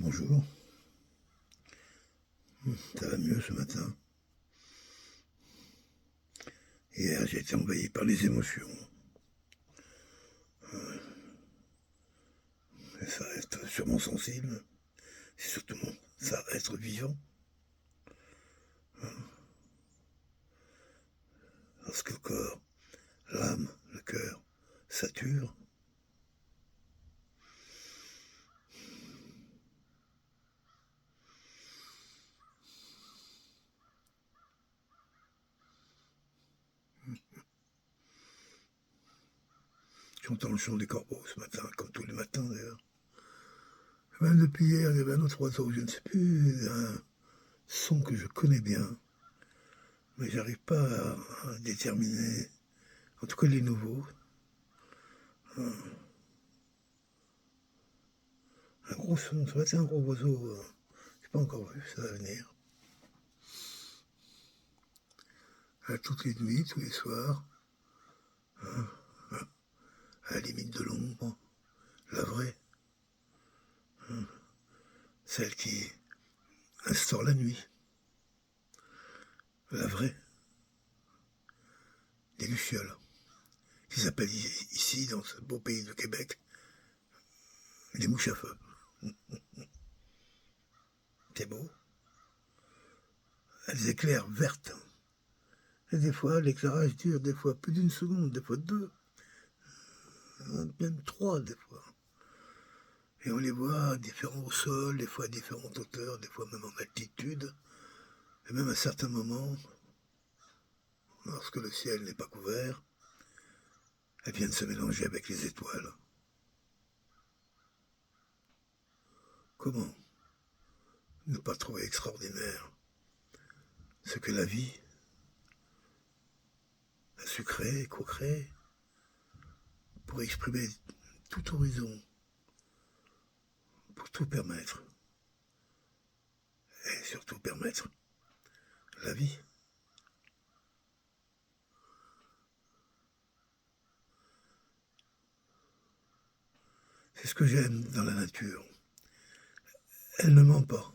Bonjour, ça va mieux ce matin. Hier, j'ai été envahi par les émotions. Ça reste sûrement sensible. C'est surtout ça être vivant. Lorsque le corps, l'âme, le cœur saturent, j'entends le chant des corbeaux ce matin, comme tous les matins d'ailleurs. Même depuis hier, il y avait un autre oiseau, je ne sais plus, un son que je connais bien, mais j'arrive pas à déterminer, en tout cas les nouveaux. Un gros son, ça va être un gros oiseau, je n'ai pas encore vu, ça va venir. Toutes les nuits, tous les soirs, à la limite de l'ombre, la vraie, celle qui instaure la nuit, la vraie, des lucioles, qui s'appellent ici, dans ce beau pays du Québec, les mouches à feu. C'est beau. Elles éclairent vertes. Et des fois, l'éclairage dure des fois plus d'une seconde, des fois deux, même trois des fois. Et on les voit différents au sol, des fois à différentes hauteurs, des fois même en altitude. Et même à certains moments, lorsque le ciel n'est pas couvert, elles viennent se mélanger avec les étoiles. Comment ne pas trouver extraordinaire ce que la vie a su créer, co-créer, pour exprimer tout horizon, pour tout permettre, et surtout permettre la vie. C'est ce que j'aime dans la nature. Elle ne ment pas.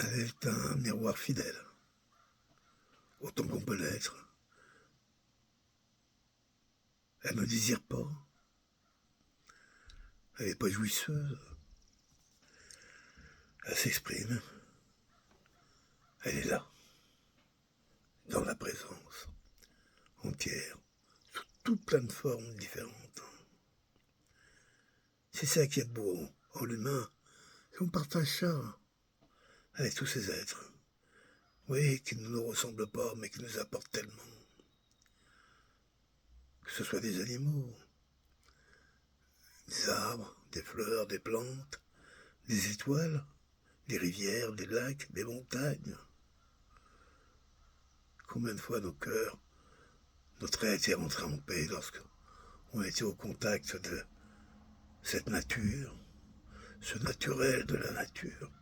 Elle est un miroir fidèle, autant qu'on peut l'être. Elle ne désire pas. Elle n'est pas jouisseuse. Elle s'exprime. Elle est là, dans la présence, entière, sous toutes plein de formes différentes. C'est ça qui est beau en l'humain. Et on partage ça avec tous ces êtres. Oui, qui ne nous ressemblent pas, mais qui nous apportent tellement. Que ce soit des animaux, des arbres, des fleurs, des plantes, des étoiles, des rivières, des lacs, des montagnes. Combien de fois nos cœurs, notre être est rentré en paix lorsqu'on était au contact de cette nature, ce naturel de la nature.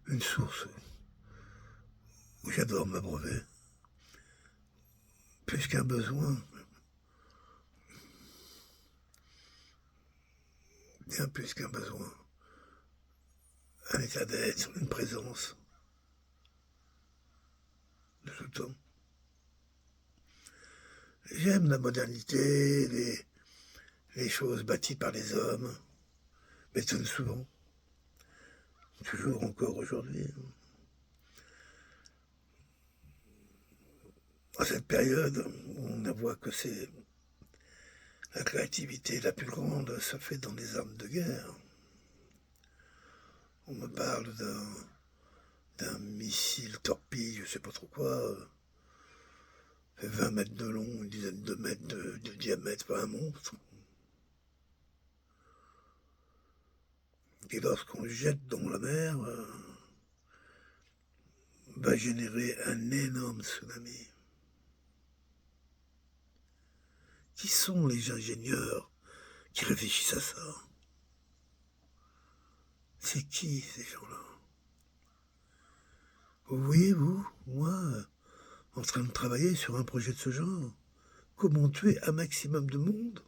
Une source où j'adore m'abreuver, plus qu'un besoin, bien plus qu'un besoin, un état d'être, une présence de tout temps. J'aime la modernité, les choses bâties par les hommes, m'étonnent souvent, toujours encore aujourd'hui. À cette période, on voit que c'est la créativité la plus grande se fait dans les armes de guerre. On me parle d'un missile torpille, je sais pas trop quoi, fait 20 mètres de long, une dizaine de mètres de diamètre, pas un monstre. Et lorsqu'on le jette dans la mer, va générer un énorme tsunami. Qui sont les ingénieurs qui réfléchissent à ça? C'est qui ces gens-là? Vous voyez, vous, moi, en train de travailler sur un projet de ce genre, comment tuer un maximum de monde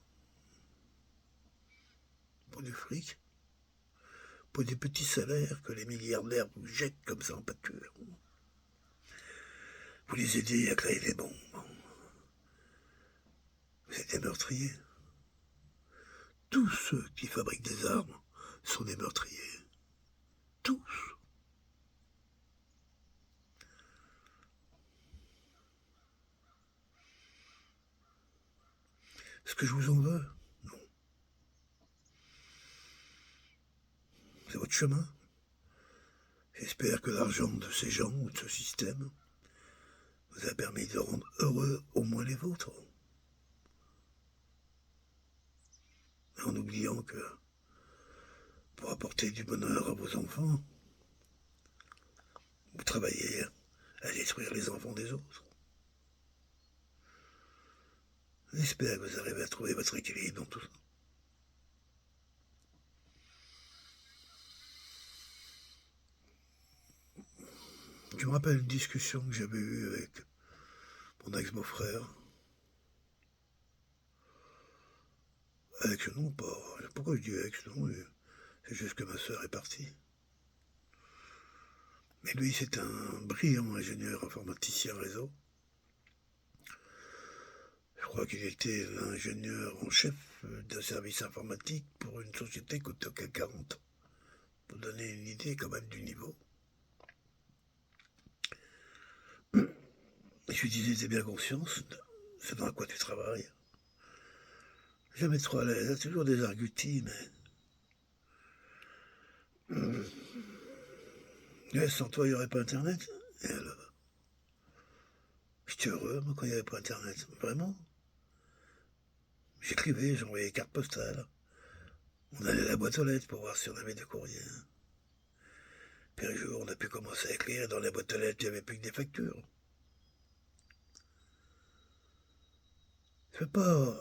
pour du fric, pour des petits salaires que les milliardaires vous jettent comme ça en pâture. Vous les aidez à créer des bombes. Vous êtes des meurtriers. Tous ceux qui fabriquent des armes sont des meurtriers. Tous. Est-ce que je vous en veux? Non. C'est votre chemin. J'espère que l'argent de ces gens ou de ce système vous a permis de rendre heureux au moins les vôtres. En oubliant que pour apporter du bonheur à vos enfants, vous travaillez à détruire les enfants des autres. J'espère que vous arrivez à trouver votre équilibre dans tout ça. Je me rappelle une discussion que j'avais eue avec mon ex-beau-frère. Ex, non, pas. Pourquoi je dis ex, non? C'est juste que ma sœur est partie. Mais lui, c'est un brillant ingénieur informaticien réseau. Je crois qu'il était l'ingénieur en chef d'un service informatique pour une société côté CAC 40. Pour donner une idée quand même du niveau. Et je lui disais, t'as bien conscience, c'est dans quoi tu travailles. Jamais trop à l'aise, toujours des arguties, mais... sans toi, il n'y aurait pas Internet. Et alors, j'étais heureux, moi, quand il n'y avait pas Internet. Vraiment. J'écrivais, j'envoyais des cartes postales. On allait à la boîte aux lettres pour voir si on avait des courriers. Puis un jour, on a pu commencer à écrire. Dans la boîte aux lettres, il n'y avait plus que des factures. C'est pas...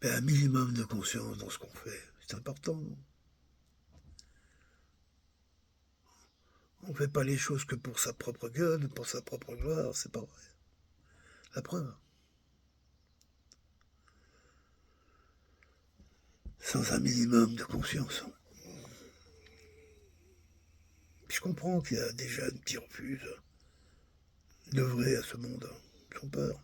Mais un minimum de conscience dans ce qu'on fait. C'est important. On ne fait pas les choses que pour sa propre gueule, pour sa propre gloire. C'est pas vrai. La preuve. Sans un minimum de conscience. Je comprends qu'il y a des jeunes qui refusent d'œuvrer à ce monde. Ils ont peur.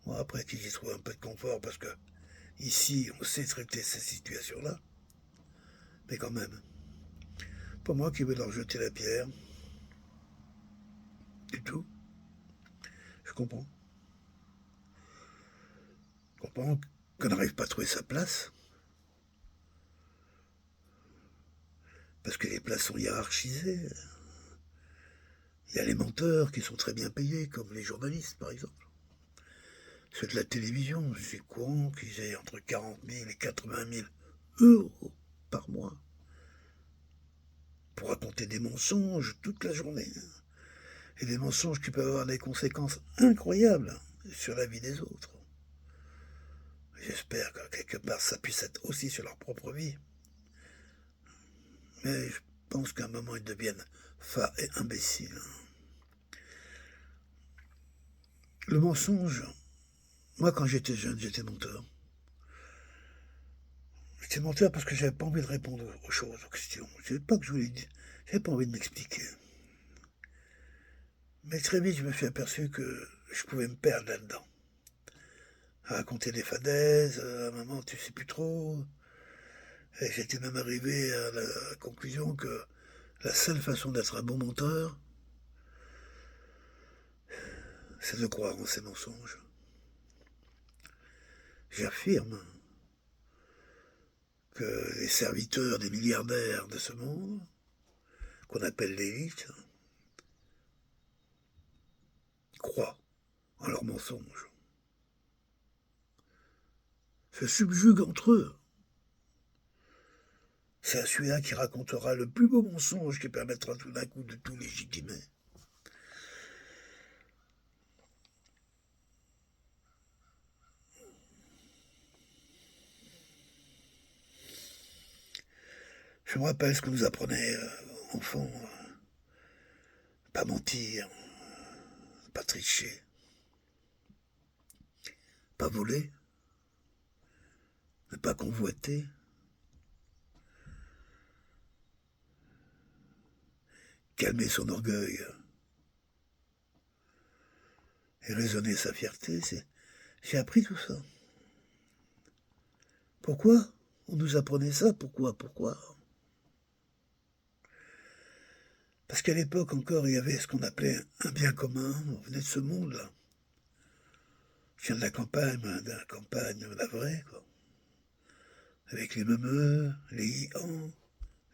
Bon, après qu'ils y trouvent un peu de confort, parce que ici, on sait traiter ces situations-là. Mais quand même, pas moi qui veux leur jeter la pierre. Du tout. Je comprends. Je comprends qu'on n'arrive pas à trouver sa place. Parce que les places sont hiérarchisées. Il y a les menteurs qui sont très bien payés, comme les journalistes, par exemple. Ceux de la télévision, je suis courant qu'ils aient entre 40 000 et 80 000 euros par mois pour raconter des mensonges toute la journée. Et des mensonges qui peuvent avoir des conséquences incroyables sur la vie des autres. J'espère que quelque part ça puisse être aussi sur leur propre vie. Mais je pense qu'à un moment ils deviennent fats et imbéciles. Le mensonge, moi quand j'étais jeune, j'étais menteur. J'étais menteur parce que j'avais pas envie de répondre aux choses, aux questions. Je pas que je voulais dire, j'avais pas envie de m'expliquer. Mais très vite, je me suis aperçu que je pouvais me perdre là-dedans. À raconter des fadaises, à un moment tu sais plus trop. Et j'étais même arrivé à la conclusion que la seule façon d'être un bon menteur, c'est de croire en ces mensonges. J'affirme que les serviteurs des milliardaires de ce monde, qu'on appelle l'élite, croient en leurs mensonges. Se subjuguent entre eux. C'est celui-là qui racontera le plus beau mensonge qui permettra tout d'un coup de tout légitimer. Je me rappelle ce que nous apprenait enfant, pas mentir, pas tricher, pas voler, ne pas convoiter, calmer son orgueil et raisonner sa fierté, j'ai appris tout ça. Pourquoi on nous apprenait ça? Pourquoi? Parce qu'à l'époque encore, il y avait ce qu'on appelait un bien commun. On venait de ce monde-là. Je viens de la campagne, la vraie, quoi. Avec les meumeux, les hians,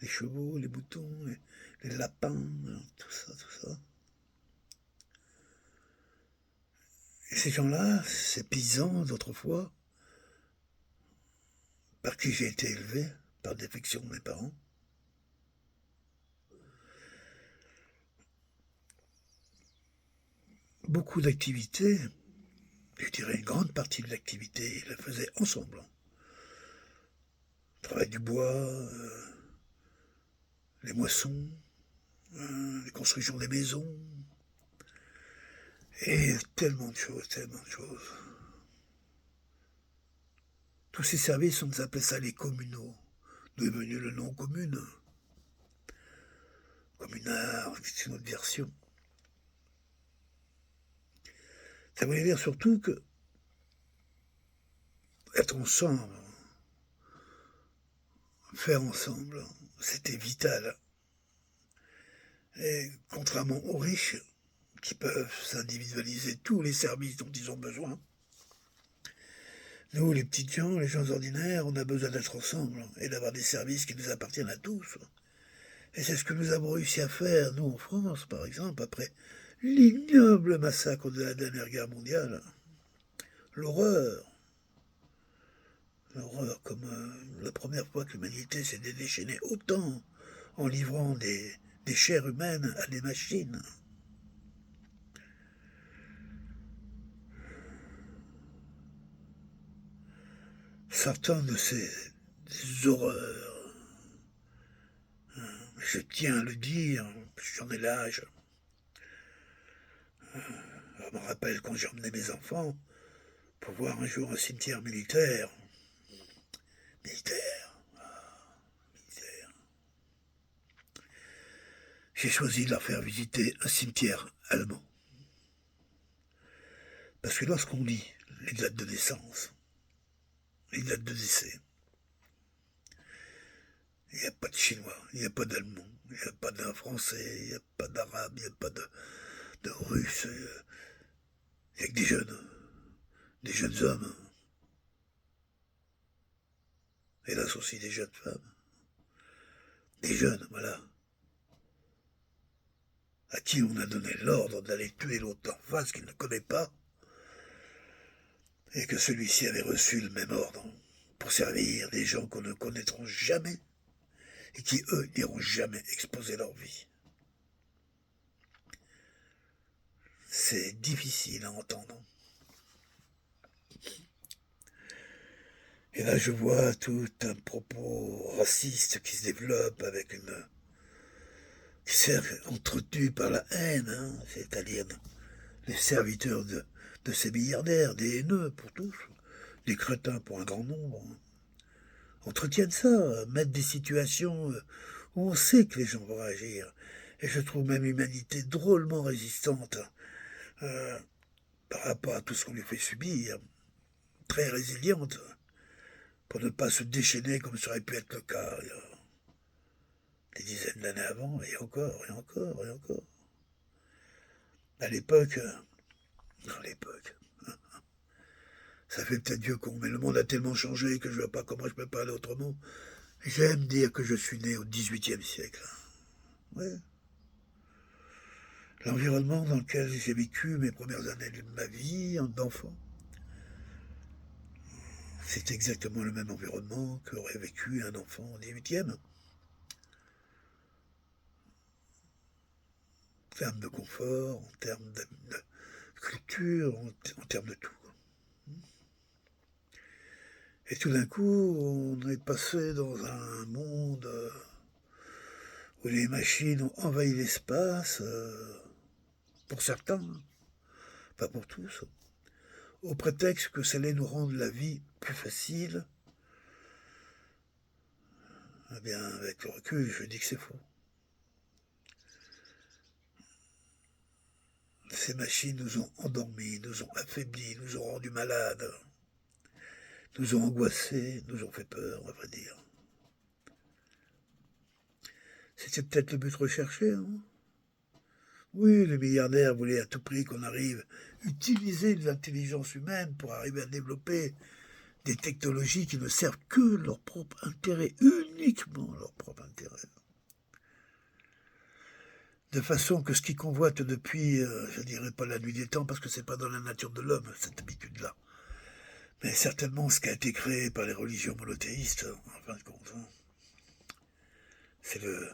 les chevaux, les moutons, les lapins, tout ça. Et ces gens-là, ces paysans d'autrefois, par qui j'ai été élevé, par défection de mes parents, beaucoup d'activités, je dirais une grande partie de l'activité, ils la faisaient ensemble. Le travail du bois, les moissons, les constructions des maisons, et tellement de choses. Tous ces services, on appelait ça les communaux, d'où est venu le nom commune. Communard, c'est une autre version. Ça voulait dire surtout que être ensemble, faire ensemble, c'était vital. Et contrairement aux riches, qui peuvent s'individualiser tous les services dont ils ont besoin, nous, les petits gens, les gens ordinaires, on a besoin d'être ensemble et d'avoir des services qui nous appartiennent à tous. Et c'est ce que nous avons réussi à faire, nous, en France, par exemple, après l'ignoble massacre de la dernière guerre mondiale. L'horreur, comme la première fois que l'humanité s'est déchaînée autant en livrant des chairs humaines à des machines. Sortant de ces horreurs, je tiens à le dire, j'en ai l'âge. Je me rappelle quand j'ai emmené mes enfants pour voir un jour un cimetière militaire. J'ai choisi de leur faire visiter un cimetière allemand. Parce que lorsqu'on lit les dates de naissance, les dates de décès, il n'y a pas de Chinois, il n'y a pas d'Allemand, il n'y a pas d'un Français, il n'y a pas d'Arabe, il n'y a pas de Russe. Il n'y a que des jeunes hommes. Hélas aussi des jeunes femmes. Des jeunes, voilà. À qui on a donné l'ordre d'aller tuer l'autre en face qu'il ne connaît pas, et que celui-ci avait reçu le même ordre pour servir des gens qu'on ne connaîtront jamais et qui, eux, n'iront jamais exposer leur vie. C'est difficile à entendre. Et là, je vois tout un propos raciste qui se développe avec qui s'est entretenu par la haine, c'est-à-dire les serviteurs de ces milliardaires, des haineux pour tous, des crétins pour un grand nombre, entretiennent ça, mettent des situations où on sait que les gens vont réagir. Et je trouve même l'humanité drôlement résistante par rapport à tout ce qu'on lui fait subir, très résiliente, pour ne pas se déchaîner comme ça aurait pu être le cas il y a des dizaines d'années avant, et encore. À l'époque, ça fait peut-être vieux con, mais le monde a tellement changé que je ne vois pas comment je peux parler autrement. J'aime dire que je suis né au XVIIIe siècle. Ouais. L'environnement dans lequel j'ai vécu mes premières années de ma vie d'enfant, c'est exactement le même environnement qu'aurait vécu un enfant au XVIIIe. En termes de confort, en termes de culture, en termes de tout. Et tout d'un coup, on est passé dans un monde où les machines ont envahi l'espace, pour certains, pas pour tous, au prétexte que ça allait nous rendre la vie plus facile. Eh bien, avec le recul, je dis que c'est faux. Ces machines nous ont endormis, nous ont affaiblis, nous ont rendus malades, nous ont angoissés, nous ont fait peur, à vrai dire. C'était peut-être le but recherché, hein. Oui, les milliardaires voulaient à tout prix qu'on arrive à utiliser l'intelligence humaine pour arriver à développer des technologies qui ne servent que leur propre intérêt, uniquement leur propre intérêt. De façon que ce qu'ils convoitent depuis, je dirais pas la nuit des temps, parce que c'est pas dans la nature de l'homme, cette habitude-là, mais certainement ce qui a été créé par les religions monothéistes, en fin de compte, hein, c'est le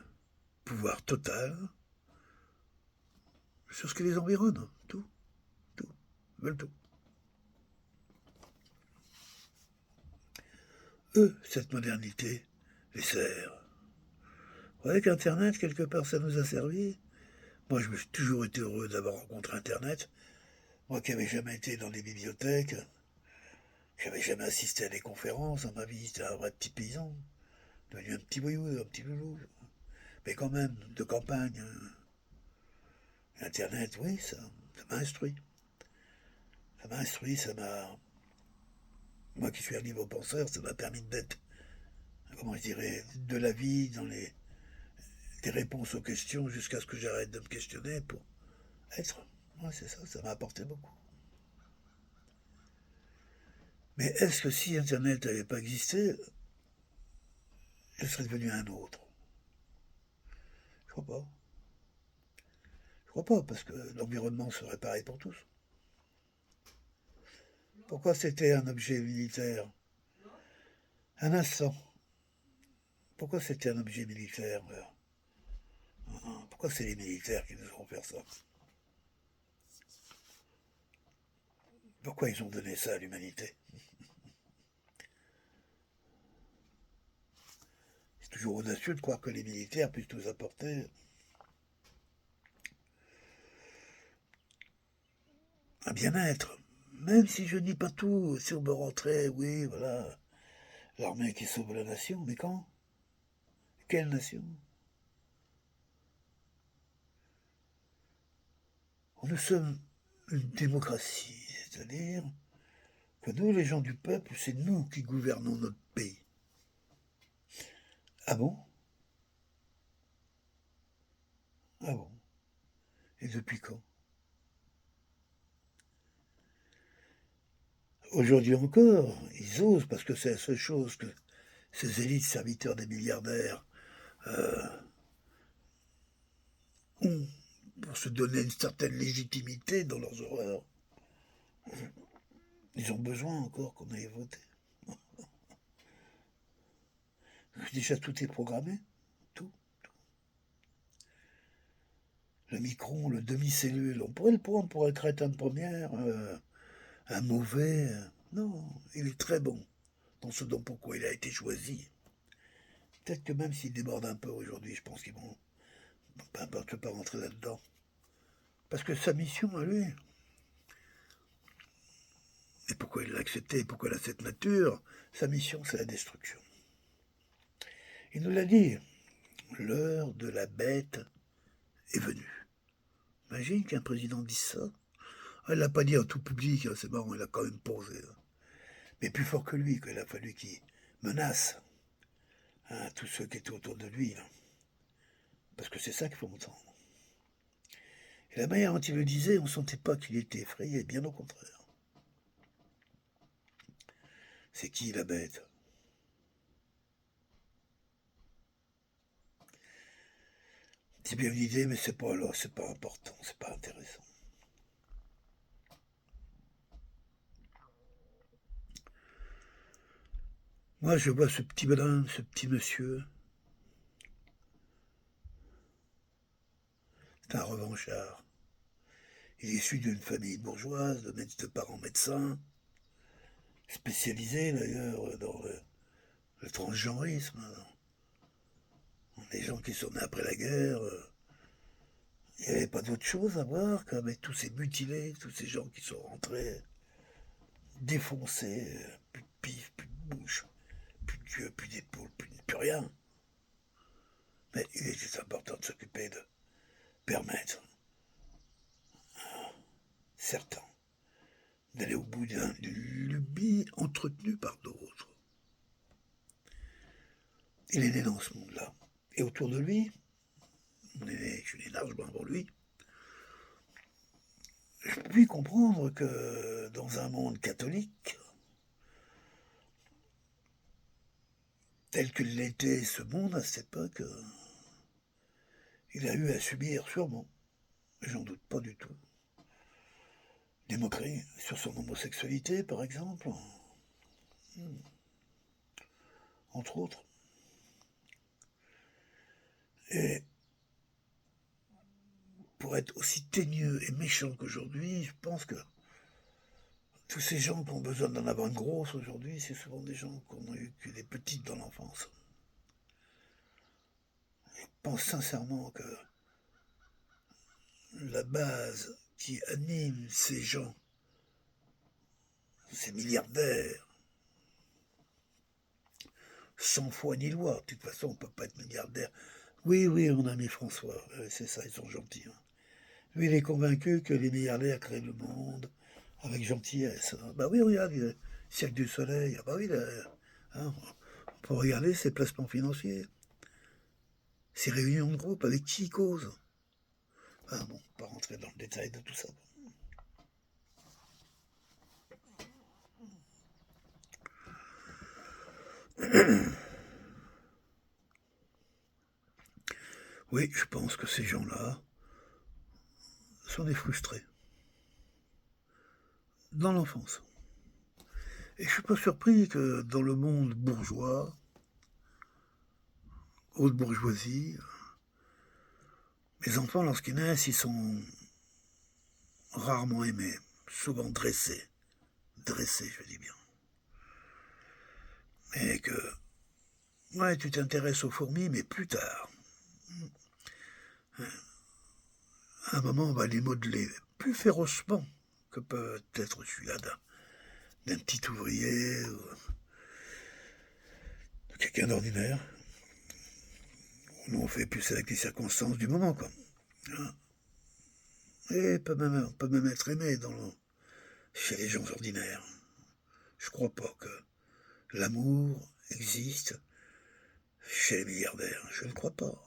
pouvoir total sur ce qui les environne, tout, ils veulent tout. Eux, cette modernité, les sert. Vous voyez qu'Internet, quelque part, ça nous a servi. Moi, je me suis toujours été heureux d'avoir rencontré Internet. Moi qui n'avais jamais été dans les bibliothèques, qui n'avais jamais assisté à des conférences dans ma vie, j'étais un vrai petit paysan, devenu un petit voyou, un petit loulou. Mais quand même, de campagne. Internet, oui, ça m'a instruit. Ça m'a instruit, ça m'a... Moi qui suis un niveau penseur, ça m'a permis d'être, comment je dirais, de la vie, dans des réponses aux questions, jusqu'à ce que j'arrête de me questionner pour être. Ouais, c'est ça m'a apporté beaucoup. Mais est-ce que si Internet n'avait pas existé, je serais devenu un autre? Je crois pas. Je crois pas, parce que l'environnement serait pareil pour tous. Pourquoi c'était un objet militaire? Un instant. Pourquoi c'était un objet militaire? Pourquoi c'est les militaires qui nous ont fait ça? Pourquoi ils ont donné ça à l'humanité? C'est toujours audacieux de croire que les militaires puissent nous apporter un bien-être. Même si je nie pas tout, si on me rentrait, oui, voilà, l'armée qui sauve la nation, mais quand? Quelle nation? Nous sommes une démocratie, c'est-à-dire que nous, les gens du peuple, c'est nous qui gouvernons notre pays. Ah bon? Ah bon? Et depuis quand? Aujourd'hui encore, ils osent, parce que c'est la seule chose que ces élites serviteurs des milliardaires ont pour se donner une certaine légitimité dans leurs horreurs. Ils ont besoin encore qu'on aille voter. Déjà, tout est programmé. Tout. Le micron, le demi-cellule, on pourrait le prendre pour un crétin de première, un mauvais. Non, il est très bon dans ce dont pourquoi il a été choisi. Peut-être que même s'il déborde un peu aujourd'hui, je pense qu'ils vont, peu importe, je ne pas rentrer là-dedans. Parce que sa mission à lui, et pourquoi il l'a accepté, pourquoi il a cette nature, sa mission c'est la destruction. Il nous l'a dit, l'heure de la bête est venue. Imagine qu'un président dise ça. Ah, il l'a pas dit en tout public, c'est marrant, il a quand même posé. Mais plus fort que lui, qu'il a fallu qu'il menace tous ceux qui étaient autour de lui. Là. Parce que c'est ça qu'il faut entendre. Et la manière dont il le disait, on ne sentait pas qu'il était effrayé, bien au contraire. C'est qui la bête? C'est bien une idée, mais c'est pas là, c'est pas important, c'est pas intéressant. Moi, je vois ce petit bonhomme, ce petit monsieur. C'est un revanchard. Il est issu d'une famille bourgeoise, de parents médecins, spécialisé d'ailleurs dans le transgenrisme. Les gens qui sont nés après la guerre, il n'y avait pas d'autre chose à voir qu'avec tous ces mutilés, tous ces gens qui sont rentrés, défoncés, plus de pif, plus de bouche, plus d'yeux, plus d'épaules, plus rien. Mais il était important de s'occuper de permettre à certains d'aller au bout d'une lubie entretenue par d'autres. Il est né dans ce monde-là. Et autour de lui, je suis né largement avant lui, je puis comprendre que dans un monde catholique, tel que l'était ce monde à cette époque, il a eu à subir sûrement, j'en doute pas du tout, des moqueries sur son homosexualité par exemple, entre autres. Et pour être aussi teigneux et méchant qu'aujourd'hui, je pense que tous ces gens qui ont besoin d'en avoir une grosse aujourd'hui, c'est souvent des gens qui n'ont eu que des petites dans l'enfance. Je pense sincèrement que la base qui anime ces gens, ces milliardaires, sans foi ni loi, de toute façon on ne peut pas être milliardaire. Oui, mon ami François, c'est ça, ils sont gentils. Hein. Lui, il est convaincu que les milliardaires créent le monde avec gentillesse. Bah oui, regarde, le Cirque du Soleil, ah bah oui, hein, on peut regarder ses placements financiers, ses réunions de groupe, avec qui il cause. Ah bon, pas rentrer dans le détail de tout ça. Oui, je pense que ces gens-là sont des frustrés. Dans l'enfance. Et je suis pas surpris que dans le monde bourgeois, haute bourgeoisie, les enfants, lorsqu'ils naissent, ils sont rarement aimés, souvent dressés. Dressés, je dis bien. Et que, ouais, tu t'intéresses aux fourmis, mais plus tard. À un moment, on va les modeler plus férocement que peut être celui-là d'un petit ouvrier ou de quelqu'un d'ordinaire. Nous, on fait plus avec les circonstances du moment, quoi. Et on peut même être aimé chez les gens ordinaires. Je crois pas que l'amour existe chez les milliardaires. Je ne crois pas.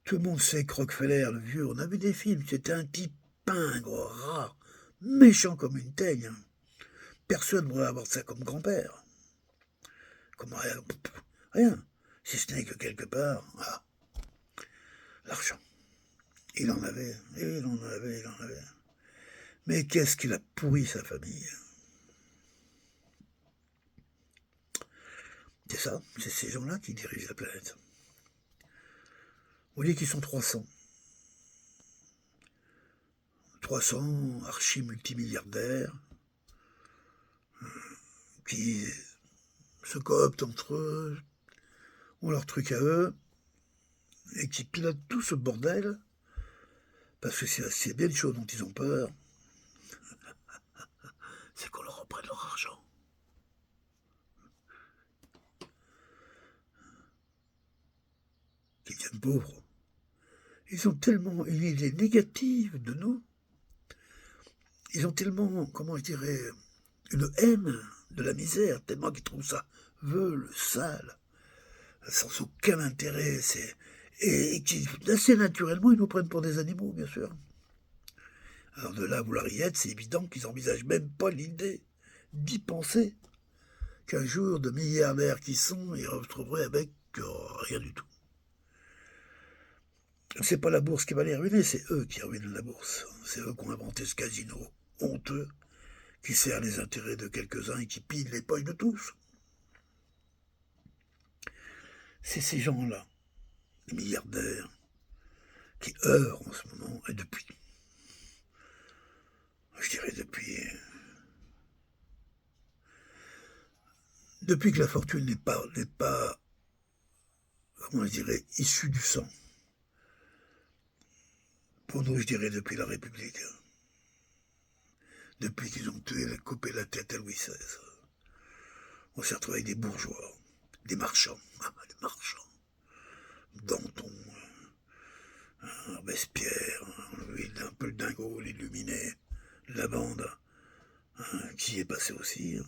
Tout le monde sait que Rockefeller, le vieux, on a vu des films, c'était un type pingre, rat, méchant comme une teigne. Personne ne pourrait avoir ça comme grand-père. Comme rien. Si ce n'est que quelque part, l'argent. Il en avait, il en avait. Mais qu'est-ce qu'il a pourri sa famille? C'est ça, c'est ces gens-là qui dirigent la planète. Vous voyez qu'ils sont 300. 300 archi-multimilliardaires qui se cooptent entre eux, ont leur truc à eux, et qui pilotent tout ce bordel, parce que c'est bien une chose dont ils ont peur, c'est qu'on leur reprenne leur argent. Qu'ils deviennent pauvres. Ils ont tellement une idée négative de nous, ils ont tellement, comment je dirais, une haine de la misère, tellement qu'ils trouvent ça veulent, sale, sans aucun intérêt, et qui, assez naturellement, ils nous prennent pour des animaux, bien sûr. Alors de là, vous la rillettes, c'est évident qu'ils n'envisagent même pas l'idée d'y penser qu'un jour, de milliardaires qui sont, ils retrouveraient avec rien du tout. C'est pas la bourse qui va les ruiner, c'est eux qui ruinent la bourse. C'est eux qui ont inventé ce casino honteux qui sert les intérêts de quelques-uns et qui pille les poches de tous. C'est ces gens-là, les milliardaires, qui œuvrent en ce moment, et depuis. Je dirais depuis que la fortune n'est pas comment je dirais, issus du sang. Pour nous, je dirais, depuis la République. Depuis qu'ils ont coupé la tête à Louis XVI. On s'est retrouvé avec des bourgeois, des marchands, des marchands. Danton, Robespierre, un peu le dingo, l'illuminé, la bande, qui est passé aussi.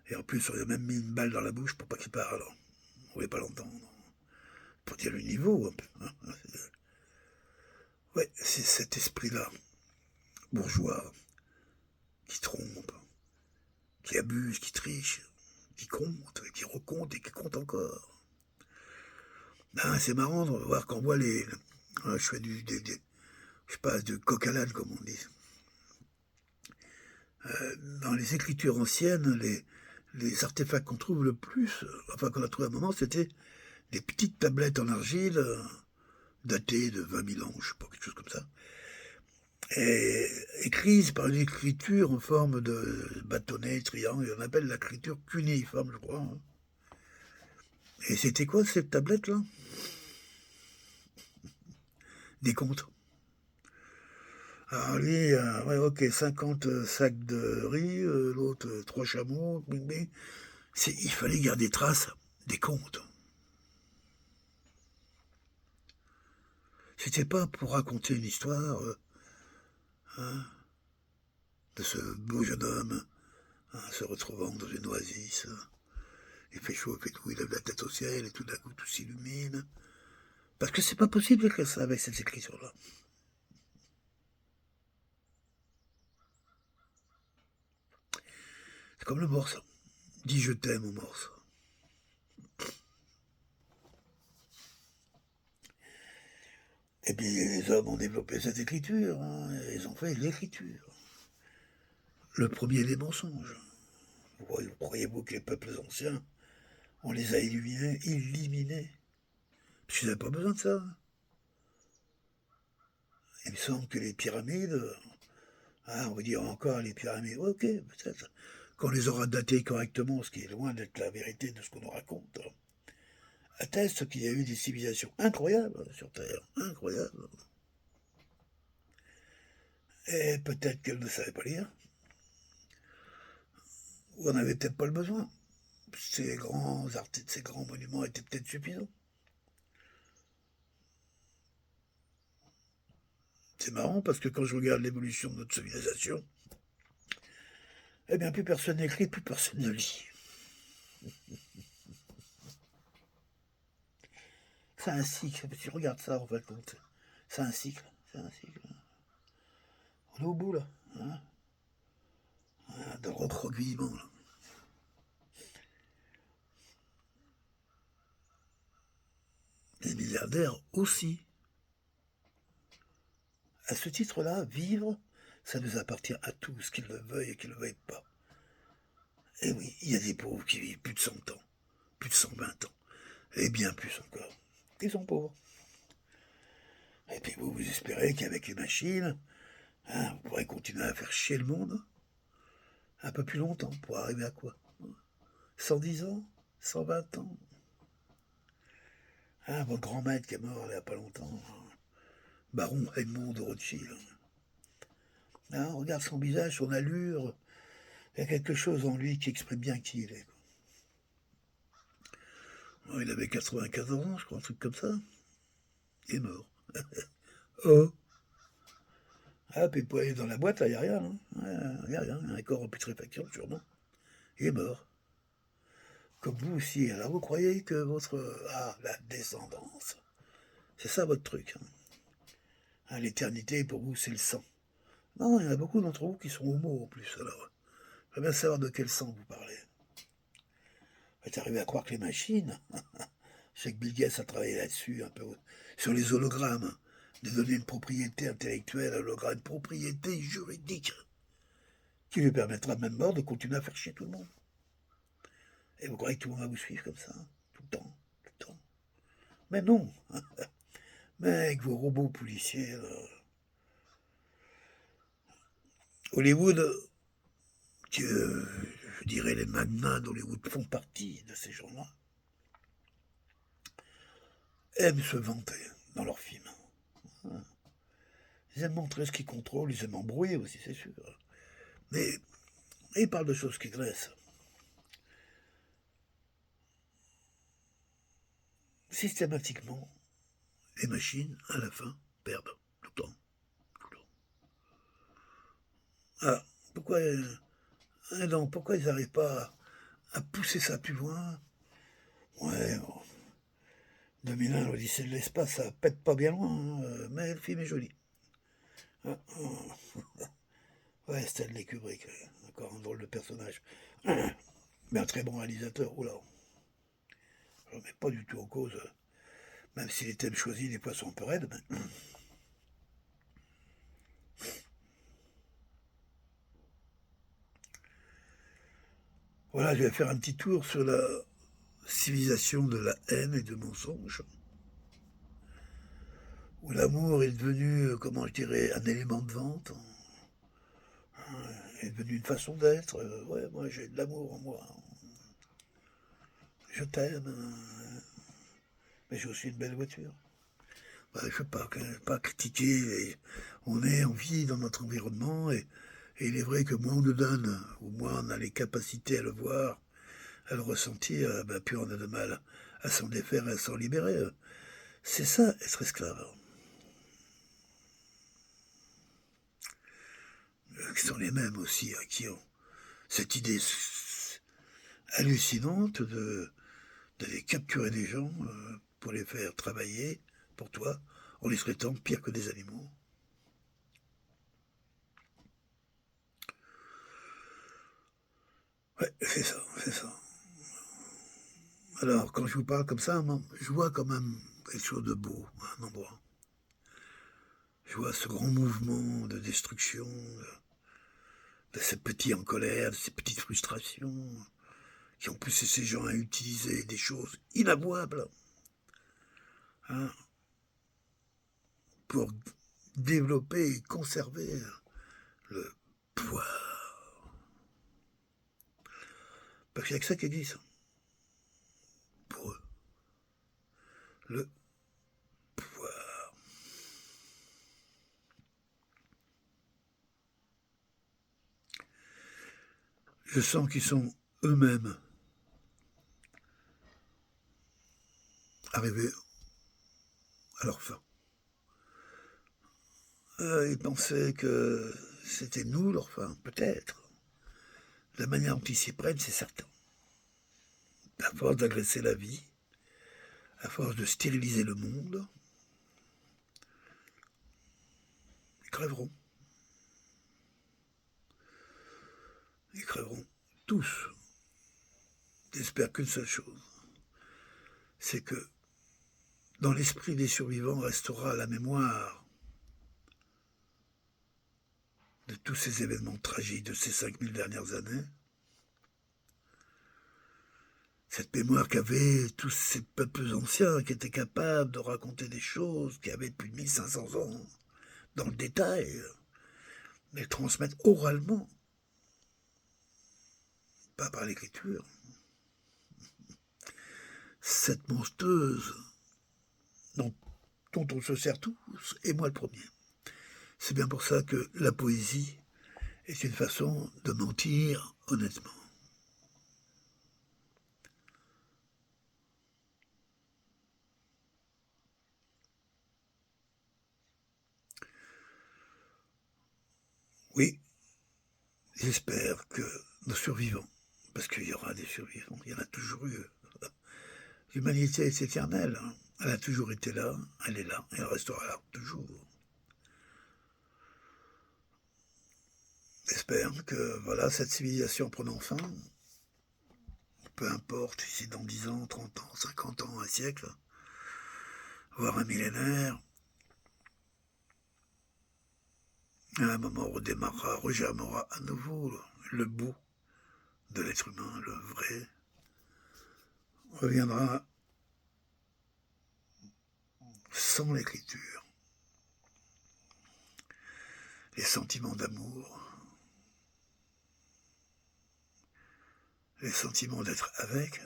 Et en plus, on a même mis une balle dans la bouche pour pas qu'il parle. On voulait pas l'entendre. Pour dire le niveau, un peu. Ouais, c'est cet esprit-là, bourgeois, qui trompe, qui abuse, qui triche, qui compte, qui recompte et qui compte encore. Ben, c'est marrant de voir qu'on voit les... je fais je passe de coq à l'âne, comme on dit. Dans les écritures anciennes, les artefacts qu'on trouve le plus, enfin qu'on a trouvé à un moment, c'était des petites tablettes en argile, datées de 20 000 ans, je sais pas, quelque chose comme ça, et écrites par une écriture en forme de bâtonnet, triangle, on appelle l'écriture cunéiforme, je crois. Et c'était quoi cette tablette-là? Des comptes. Alors lui, ouais, ok, 50 sacs de riz, l'autre 3 chameaux, mais il fallait garder trace des comptes. C'était pas pour raconter une histoire hein, de ce beau jeune homme se retrouvant dans une oasis. Il fait chaud, il fait tout, il lève la tête au ciel et tout d'un coup tout s'illumine. Parce que c'est pas possible d'écrire ça avec cette écriture-là. C'est comme le morse. Dis je t'aime au morse. Et puis les hommes ont développé cette écriture, ils ont fait l'écriture. Le premier des mensonges. Croyez-vous que les peuples anciens, on les a éliminés parce qu'ils n'avaient pas besoin de ça. Il me semble que les pyramides, on va dire encore les pyramides, ok, peut-être, qu'on les aura datées correctement, ce qui est loin d'être la vérité de ce qu'on nous raconte, atteste qu'il y a eu des civilisations incroyables sur Terre, incroyables. Et peut-être qu'elles ne savaient pas lire, ou on n'avait peut-être pas le besoin. Ces grands artistes, ces grands monuments étaient peut-être suffisants. C'est marrant parce que quand je regarde l'évolution de notre civilisation, eh bien plus personne n'écrit, plus personne ne lit. C'est un cycle, tu regardes ça en fait, c'est un cycle, c'est un cycle. On est au bout là, dans le recroquevillement là. Les milliardaires aussi. À ce titre-là, vivre, ça nous appartient à tous, qu'ils le veuillent et qu'ils ne le veuillent pas. Et oui, il y a des pauvres qui vivent plus de 100 ans, plus de 120 ans, et bien plus encore. Ils sont pauvres. Et puis vous espérez qu'avec les machines, vous pourrez continuer à faire chier le monde un peu plus longtemps, pour arriver à quoi? 110 ans? 120 ans? Votre grand maître qui est mort il n'y a pas longtemps, Baron Edmond de Rothschild. On regarde son visage, son allure, il y a quelque chose en lui qui exprime bien qui il est. Il avait 94 ans, je crois, un truc comme ça. Il est mort. Oh. Puis pour aller dans la boîte, là, il n'y a rien. Il n'y a rien. Un corps en putréfaction, sûrement. Il est mort. Comme vous aussi. Alors vous croyez que votre... la descendance. C'est ça votre truc. L'éternité, pour vous, c'est le sang. Non, il y en a beaucoup d'entre vous qui sont homo en plus. Alors, je veux bien savoir de quel sang vous parlez. Vous êtes arrivé à croire que les machines... Je sais que Bill Gates a travaillé là-dessus, un peu, sur les hologrammes, de donner une propriété intellectuelle à l'hologramme, une propriété juridique, qui lui permettra même mort de continuer à faire chier tout le monde. Et vous croyez que tout le monde va vous suivre comme ça, tout le temps, tout le temps. Mais non. Mais avec vos robots policiers, là. Hollywood, que je dirais les magnats d'Hollywood font partie de ces gens-là, aiment se vanter dans leurs films. Ils aiment montrer ce qu'ils contrôlent, ils aiment embrouiller aussi, c'est sûr. Mais ils parlent de choses qui dressent. Systématiquement, les machines, à la fin, perdent tout le temps. Tout le temps. Ah, pourquoi ils n'arrivent pas à pousser ça plus loin? Ouais, bon, 2001, l'Odyssée de l'espace, ça pète pas bien loin, hein, mais le film est joli. Ah, ouais, Stanley Kubrick, encore un drôle de personnage. Mais un très bon réalisateur, oula. Je ne remets pas du tout en cause, même si les thèmes choisis, des fois, sont un peu raides. Mais... Voilà, je vais faire un petit tour sur la civilisation de la haine et du mensonge, où l'amour est devenu, comment je dirais, un élément de vente, est devenu une façon d'être. Ouais, moi j'ai de l'amour en moi. Je t'aime, mais j'ai aussi une belle voiture. Bah, je ne veux pas critiquer. On vit dans notre environnement et il est vrai que moins on nous donne, ou moins on a les capacités à le voir, à le ressentir, bah, plus on a de mal à s'en défaire et à s'en libérer. C'est ça, être esclave. Qui sont les mêmes aussi, hein, qui ont cette idée hallucinante d'aller capturer des gens pour les faire travailler pour toi, en les traitant pire que des animaux. Ouais, c'est ça, c'est ça. Alors, quand je vous parle comme ça, je vois quand même quelque chose de beau, un endroit. Je vois ce grand mouvement de destruction, de ces petits en colère, de ces petites frustrations, qui ont poussé ces gens à utiliser des choses inavouables, hein, pour développer et conserver le pouvoir. Parce qu'il n'y a que ça qui existe pour eux. Le pouvoir. Je sens qu'ils sont eux-mêmes arrivés à leur fin. Ils pensaient que c'était nous leur fin, peut-être. La manière dont ils s'y prennent, c'est certain. À force d'agresser la vie, à force de stériliser le monde, ils crèveront. Ils crèveront tous. J'espère qu'une seule chose, c'est que dans l'esprit des survivants restera la mémoire de tous ces événements tragiques de ces 5000 dernières années. Cette mémoire qu'avaient tous ces peuples anciens qui étaient capables de raconter des choses qui avaient plus de 1500 ans dans le détail, mais transmettre oralement, pas par l'écriture. Cette monsteuse dont on se sert tous, et moi le premier. C'est bien pour ça que la poésie est une façon de mentir honnêtement. Oui, j'espère que nos survivants, parce qu'il y aura des survivants, il y en a toujours eu. L'humanité est éternelle, hein. Elle a toujours été là, elle est là, et elle restera là, toujours. J'espère que voilà, cette civilisation prenant fin, peu importe si dans 10 ans, 30 ans, 50 ans, un siècle, voire un millénaire, à un moment redémarrera, regermera à nouveau le bout de l'être humain, le vrai, reviendra sans l'écriture. Les sentiments d'amour, les sentiments d'être avec,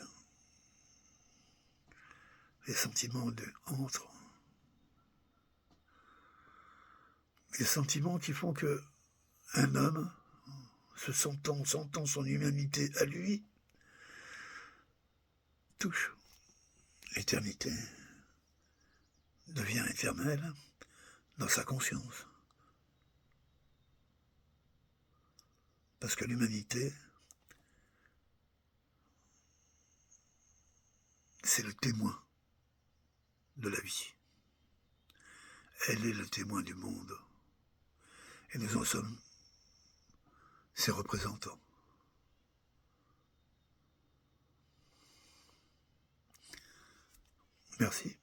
les sentiments entrent. Les sentiments qui font que un homme, sentant son humanité à lui, touche l'éternité, devient éternel dans sa conscience. Parce que l'humanité, c'est le témoin de la vie. Elle est le témoin du monde. Et nous en sommes ses représentants. Merci.